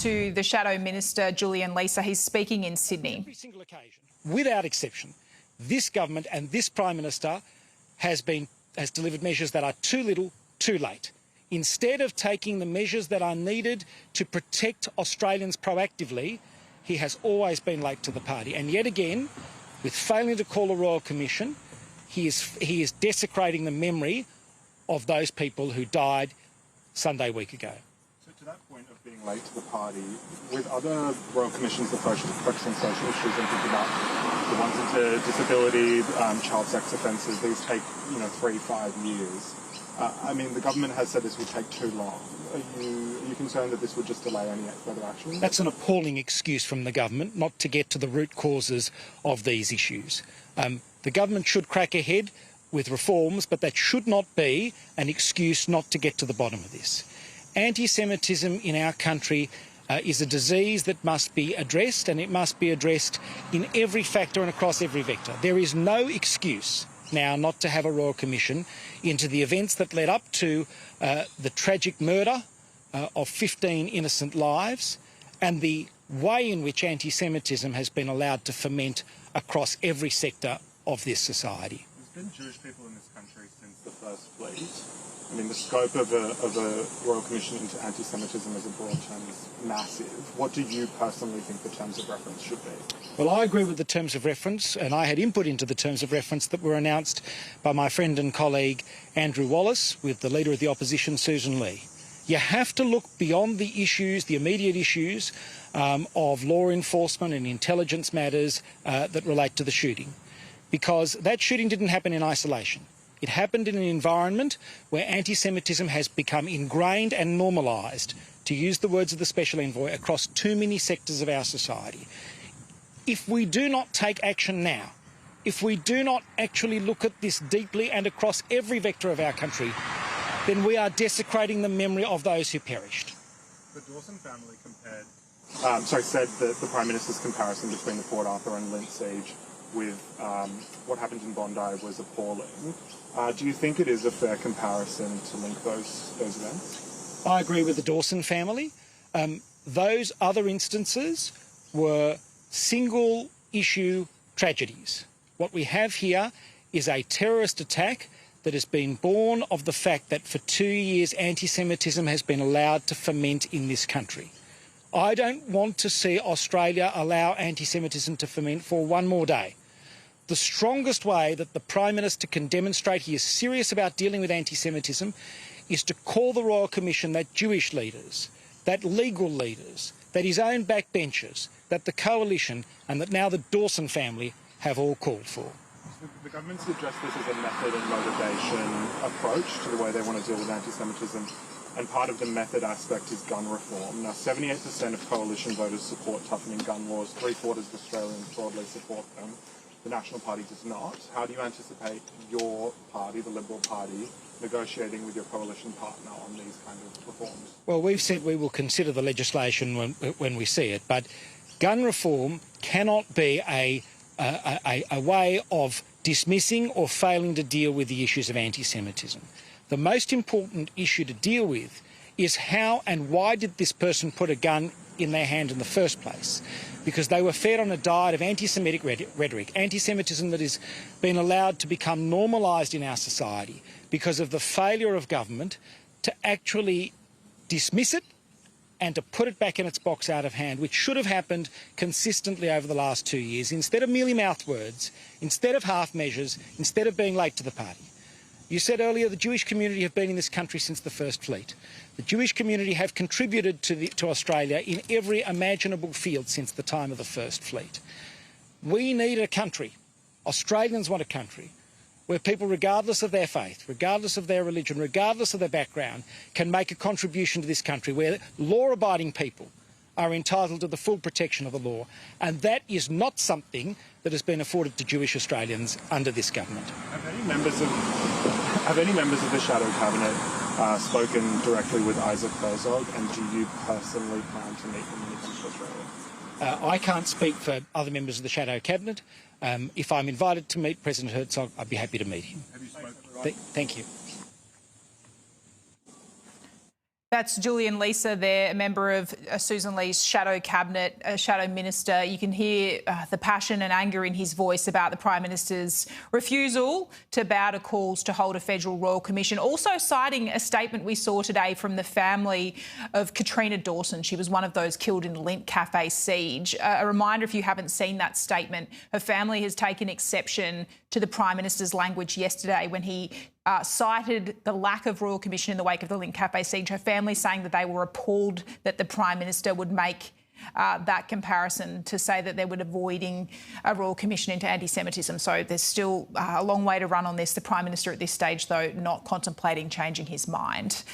To the Shadow Minister Julian Leeser. He's speaking in Sydney. Every single occasion, without exception, this government and this Prime Minister has delivered measures that are too little, too late. Instead of taking the measures that are needed to protect Australians proactively, he has always been late to the party. And yet again, with failing to call a Royal Commission, he is desecrating the memory of those people who died Sunday week ago. So to that point of being late to the party, with other Royal Commissions that focus on social issues and think about the ones into disability, child sex offences, these take 3-5 years. I mean, the government has said this will take too long. Are you concerned that this would just delay any further action? That's an appalling excuse from the government not to get to the root causes of these issues. The government should crack ahead with reforms, but that should not be an excuse not to get to the bottom of this. Anti-Semitism in our country is a disease that must be addressed, and it must be addressed in every factor and across every vector. There is no excuse now not to have a Royal Commission into the events that led up to the tragic murder of 15 innocent lives and the way in which anti-Semitism has been allowed to ferment across every sector of this society. There's been Jewish people in this country since the First Fleet. I mean, the scope of a Royal Commission into anti-Semitism as a broad term is massive. What do you personally think the terms of reference should be? Well, I agree with the terms of reference, and I had input into the terms of reference that were announced by my friend and colleague Andrew Wallace with the Leader of the Opposition, Susan Lee. You have to look beyond the issues, the immediate issues of law enforcement and intelligence matters that relate to the shooting, because that shooting didn't happen in isolation. It happened in an environment where anti-Semitism has become ingrained and normalised, to use the words of the Special Envoy, across too many sectors of our society. If we do not take action now, if we do not actually look at this deeply and across every vector of our country, then we are desecrating the memory of those who perished. The Dawson family said that the Prime Minister's comparison between the Port Arthur and Lynch siege with what happened in Bondi was appalling. Do you think it is a fair comparison to link those events? I agree with the Dawson family. Those other instances were single-issue tragedies. What we have here is a terrorist attack that has been born of the fact that for 2 years anti-Semitism has been allowed to ferment in this country. I don't want to see Australia allow anti-Semitism to ferment for one more day. The strongest way that the Prime Minister can demonstrate he is serious about dealing with anti-Semitism is to call the Royal Commission that Jewish leaders, that legal leaders, that his own backbenchers, that the Coalition and that now the Dawson family have all called for. The government's addressed this as a method and motivation approach to the way they want to deal with anti-Semitism, and part of the method aspect is gun reform. Now, 78% of Coalition voters support toughening gun laws, 3/4 of Australians broadly support them. The National Party does not. How do you anticipate your party, the Liberal Party, negotiating with your coalition partner on these kind of reforms? Well, we've said we will consider the legislation when we see it, but gun reform cannot be a way of dismissing or failing to deal with the issues of anti-Semitism. The most important issue to deal with is how and why did this person put a gun in their hand in the first place? Because they were fed on a diet of anti-Semitic rhetoric, anti-Semitism that has been allowed to become normalised in our society because of the failure of government to actually dismiss it and to put it back in its box out of hand, which should have happened consistently over the last 2 years, instead of merely mouth words, instead of half measures, instead of being late to the party. You said earlier the Jewish community have been in this country since the First Fleet. The Jewish community have contributed to Australia in every imaginable field since the time of the First Fleet. We need a country, Australians want a country, where people, regardless of their faith, regardless of their religion, regardless of their background, can make a contribution to this country, where law-abiding people are entitled to the full protection of the law. And that is not something that has been afforded to Jewish Australians under this government. Have any members of the Shadow Cabinet spoken directly with Isaac Herzog, and do you personally plan to meet him when he comes to Australia? I can't speak for other members of the Shadow Cabinet. If I'm invited to meet President Herzog, I'd be happy to meet him. Have you spoken? Thank you. That's Julian Leeser there, a member of Susan Lee's shadow cabinet, a shadow minister. You can hear the passion and anger in his voice about the Prime Minister's refusal to bow to calls to hold a federal royal commission. Also citing a statement we saw today from the family of Katrina Dawson. She was one of those killed in the Lindt Cafe siege. A reminder, if you haven't seen that statement, her family has taken exception to the Prime Minister's language yesterday when he cited the lack of royal commission in the wake of the Lindt Cafe siege. Her family saying that they were appalled that the Prime Minister would make that comparison to say that they were avoiding a royal commission into anti-Semitism. So there's still a long way to run on this. The Prime Minister at this stage, though, not contemplating changing his mind.